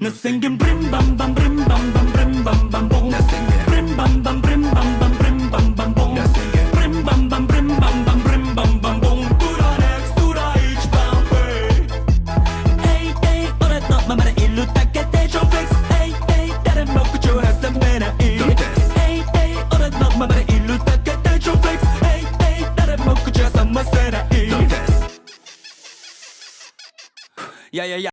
나 생긴 브림밤밤 브림밤밤 브림밤밤 봉 나 생긴 브림밤밤 브림밤밤 브림밤밤 봉 나 생긴 브림밤밤 브림밤밤 브림밤밤 봉 뚜라 넥스 뚜라 이치 밤베 에이 에이 오랫동안 맘만의 일로 닦겠대 좀 플렉스 에이 에이 다른 먹고 좋아서 매나 이 Don't test. 에이 에이 오랫동안 맘만의 일로 닦겠대 좀 플렉스 에이 에이 다른 먹고 좋아서 뭐 세나 이 Don't test. 야야야